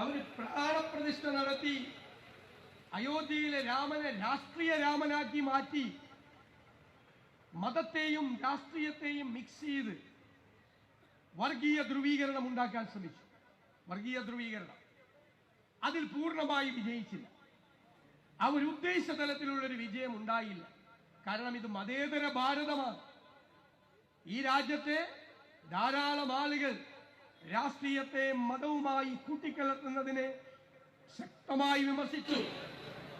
അവർ പ്രാണപ്രതിഷ്ഠ നടത്തി അയോധ്യയിലെ രാമനെ രാഷ്ട്രീയ രാമനാക്കി മാറ്റി മതത്തെയും രാഷ്ട്രീയത്തെയും മിക്സ് ചെയ്ത് വർഗീയ ധ്രുവീകരണം ഉണ്ടാക്കാൻ ശ്രമിച്ചു. വർഗീയ ധ്രുവീകരണം അതിൽ പൂർണ്ണമായി വിജയിച്ചില്ല. അവരുദ്ദേശിച്ച തലത്തിലുള്ളൊരു വിജയം ഉണ്ടായില്ല. കാരണം ഇത് മതേതര ഭാരതമാണ്. ഈ രാജ്യത്തെ ധാരാളം ആളുകൾ രാഷ്ട്രീയത്തെ മതവുമായി കൂട്ടിക്കലർത്തുന്നതിനെ ശക്തമായി വിമർശിച്ചു.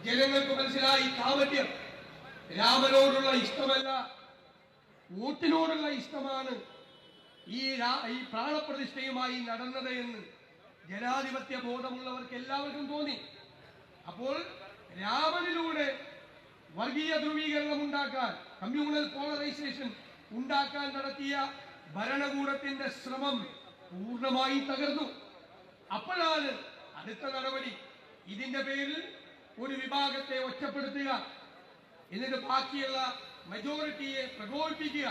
ജനങ്ങൾക്ക് മനസ്സിലായി കാവട്യം രാമനോടുള്ള ഇഷ്ടമല്ല, വോട്ടിനോടുള്ള ഇഷ്ടമാണ് ഈ പ്രാണപ്രതിഷ്ഠയുമായി നടന്നത് എന്ന് ജനാധിപത്യ ബോധമുള്ളവർക്ക് എല്ലാവർക്കും തോന്നി. അപ്പോൾ രാമനിലൂടെ വർഗീയ ധ്രുവീകരണം ഉണ്ടാക്കാൻ, കമ്മ്യൂണൽ പോളറൈസേഷൻ ഉണ്ടാക്കാൻ നടത്തിയ ഭരണകൂടത്തിന്റെ ശ്രമം പൂർണ്ണമായി തകർന്നു. അപ്പോഴാണ് അടുത്ത നടപടി ഇതിന്റെ പേരിൽ ഒരു വിഭാഗത്തെ ഒറ്റപ്പെടുത്തുക, എന്നിട്ട് ബാക്കിയുള്ള മെജോറിറ്റിയെ പ്രകോപിപ്പിക്കുക,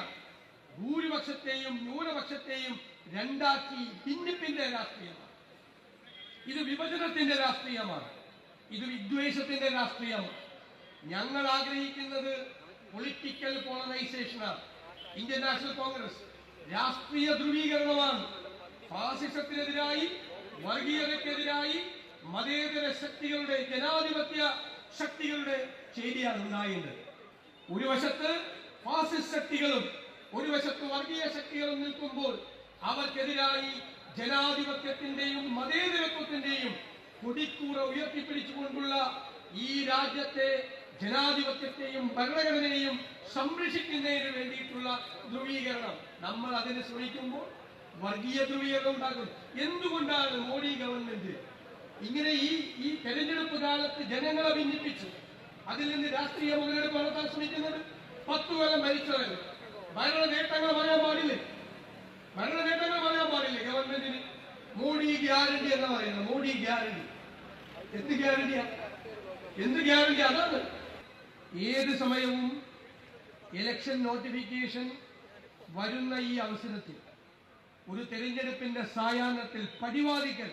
ഭൂരിപക്ഷത്തെയും ന്യൂനപക്ഷത്തെയും രണ്ടാക്കി ഭിന്നിപ്പിന്റെ രാഷ്ട്രീയമാണ്. ഇത് വിഭജനത്തിന്റെ രാഷ്ട്രീയമാണ്. ഇത് വിദ്വേഷത്തിന്റെ രാഷ്ട്രീയമാണ്. ഞങ്ങൾ ആഗ്രഹിക്കുന്നത് പൊളിറ്റിക്കൽ പോളറൈസേഷനാണ്. ഇന്ത്യൻ നാഷണൽ കോൺഗ്രസ് രാഷ്ട്രീയ ധ്രുവീകരണമാണ്. ഫാസിസത്തിനെതിരായി, വർഗീയതയ്ക്കെതിരായി മതേതര ശക്തികളുടെ, ജനാധിപത്യ ശക്തികളുടെ ചേരിയാണ് ഉണ്ടായത്. ഒരു വശത്ത് ഫാസിസ്റ്റ് ശക്തികളും ഒരു വശത്ത് വർഗീയ ശക്തികളും നിൽക്കുമ്പോൾ അവർക്കെതിരായി ജനാധിപത്യത്തിന്റെയും മതേതരത്വത്തിന്റെയും കൊടിക്കൂറ ഉയർത്തിപ്പിടിച്ചുകൊണ്ടുള്ള ഈ രാജ്യത്തെ ജനാധിപത്യത്തെയും ഭരണഘടനയെയും സംരക്ഷിക്കുന്നതിന് വേണ്ടിയിട്ടുള്ള ധ്രുവീകരണം നമ്മൾ അതിന് ശ്രമിക്കുമ്പോൾ വർഗീയ ധ്രുവീകരണം ഉണ്ടാകും. എന്തുകൊണ്ടാണ് മോഡി ഗവൺമെന്റ് ഇങ്ങനെ ഈ തെരഞ്ഞെടുപ്പ് കാലത്ത് ജനങ്ങളെ ഭിന്നിപ്പിച്ചു അതിൽ നിന്ന് രാഷ്ട്രീയ മുതലെടുപ്പ് നടത്താൻ ശ്രമിക്കുന്നത്? 10 കൊല്ലം ഭരിച്ചവരല്ല. ഭരണ നേട്ടങ്ങൾ പറയാൻ പാടില്ലേ? ഭരണ നേട്ടങ്ങൾ പറയാൻ പാടില്ലേ ഗവൺമെന്റിന്? മോഡി ഗ്യാരണ്ടി എന്ന് പറയുന്നത്. മോഡി ഗ്യാരണ്ടി എന്ത് ഗ്യാരണ്ടിയാ? എന്ത് ഗ്യാരണ്ടി? അതാണ് ഏത് സമയവും ഇലക്ഷൻ നോട്ടിഫിക്കേഷൻ വരുന്ന ഈ അവസരത്തിൽ ഒരു തെരഞ്ഞെടുപ്പിന്റെ സായാഹ്നത്തിൽ പടിവാദിക്കൽ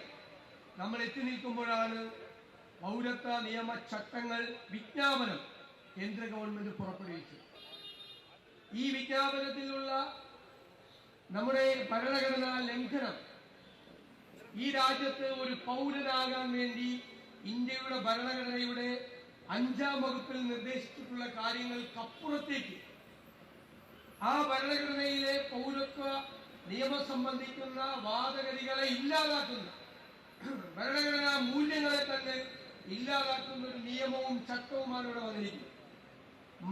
നമ്മൾ എത്തി നിൽക്കുമ്പോഴാണ് പൗരത്വ നിയമ ചട്ടങ്ങൾ വിജ്ഞാപനം കേന്ദ്ര ഗവൺമെന്റ് പുറപ്പെടുവിച്ചത്. ഈ വിജ്ഞാപനത്തിലുള്ള നമ്മുടെ ഭരണഘടനാ ലംഘനം ഈ രാജ്യത്ത് ഒരു പൗരനാകാൻ വേണ്ടി ഇന്ത്യയുടെ ഭരണഘടനയുടെ 5ാം വകുപ്പിൽ നിർദ്ദേശിച്ചിട്ടുള്ള കാര്യങ്ങൾക്കപ്പുറത്തേക്ക് ആ ഭരണഘടനയിലെ പൗരത്വ നിയമം സംബന്ധിക്കുന്ന വാദഗതികളെ ഇല്ലാതാക്കുന്ന, ഭരണഘടനാ മൂല്യങ്ങളെ തന്നെ ഇല്ലാതാക്കുന്ന ഒരു നിയമവും ചട്ടവുമാണ് ഇവിടെ വന്നിരിക്കുന്നത്.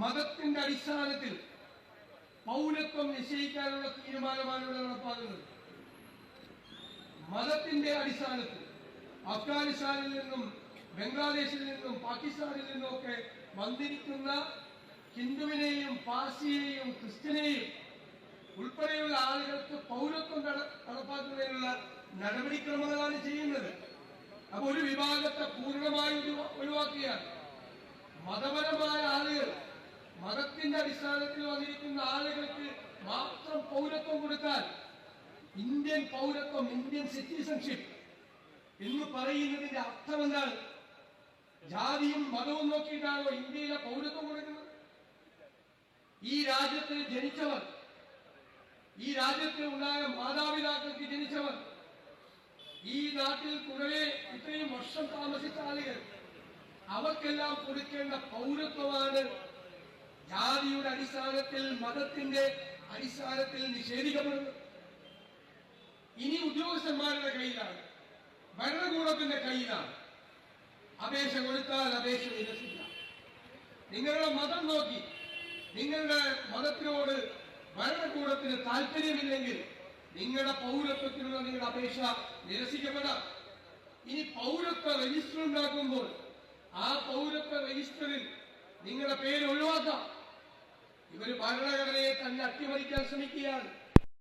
മതത്തിന്റെ അടിസ്ഥാനത്തിൽ പൗരത്വം നിശ്ചയിക്കാനുള്ള തീരുമാനമാണ് ഇവിടെ നടപ്പാക്കുന്നത്. മതത്തിന്റെ അടിസ്ഥാനത്തിൽ അഫ്ഗാനിസ്ഥാനിൽ നിന്നും ബംഗ്ലാദേശിൽ നിന്നും പാകിസ്ഥാനിൽ നിന്നും ഒക്കെ വന്നിരിക്കുന്ന ഹിന്ദുവിനെയും പാർസിയെയും ക്രിസ്ത്യനെയും ഉൾപ്പെടെയുള്ള ആളുകൾക്ക് പൗരത്വം നടപ്പാക്കുന്നതിനുള്ള നടപടിക്രമങ്ങളാണ് ചെയ്യുന്നത്. അപ്പൊ ഒരു വിഭാഗത്തെ പൂർണ്ണമായി ഒഴിവാക്കുകയാണ്. മതപരമായ ആളുകൾ, മതത്തിന്റെ അടിസ്ഥാനത്തിൽ വന്നിരിക്കുന്ന ആളുകൾക്ക് മാത്രം പൗരത്വം കൊടുത്താൽ ഇന്ത്യൻ പൗരത്വം, ഇന്ത്യൻ സിറ്റിസൺഷിപ്പ് എന്ന് പറയുന്നതിന്റെ അർത്ഥം എന്താണ്? ജാതിയും മതവും നോക്കിയിട്ടാണോ ഇന്ത്യയിലെ പൗരത്വം കൊടുക്കുന്നത്? ഈ രാജ്യത്ത് ജനിച്ചവർ, ഈ രാജ്യത്ത് ഉണ്ടായ മാതാപിതാക്കൾക്ക് ജനിച്ചവർ, ഈ നാട്ടിൽ കുറേ ഇത്രയും വർഷം താമസിച്ച ആളുകൾ, അവർക്കെല്ലാം കൊടുക്കേണ്ട പൗരത്വമാണ് ജാതിയുടെ അടിസ്ഥാനത്തിൽ, മതത്തിന്റെ അടിസ്ഥാനത്തിൽ നിഷേധിക്കപ്പെടുന്നത്. ഇനി ഉദ്യോഗസ്ഥന്മാരുടെ കയ്യിലാണ്, ഭരണകൂടത്തിന്റെ കയ്യിലാണ്. അപേക്ഷ കൊടുത്താൽ അപേക്ഷ നിരസിക്കാം. നിങ്ങളുടെ മതം നോക്കി, നിങ്ങളുടെ മതത്തിനോട് ഭരണകൂടത്തിന് താല്പര്യമില്ലെങ്കിൽ നിങ്ങളുടെ പൗരത്വത്തിനുള്ള നിങ്ങളുടെ അപേക്ഷ നിരസിക്കപ്പെടാം. ഇനി പൗരത്വ രജിസ്റ്റർ ഉണ്ടാക്കുമ്പോൾ ആ പൗരത്വ രജിസ്റ്ററിൽ നിങ്ങളുടെ പേര് ഒഴിവാക്കാം. ഇവർ ഭരണഘടനയെ തന്നെ അട്ടിമറിക്കാൻ ശ്രമിക്കുകയാണ്.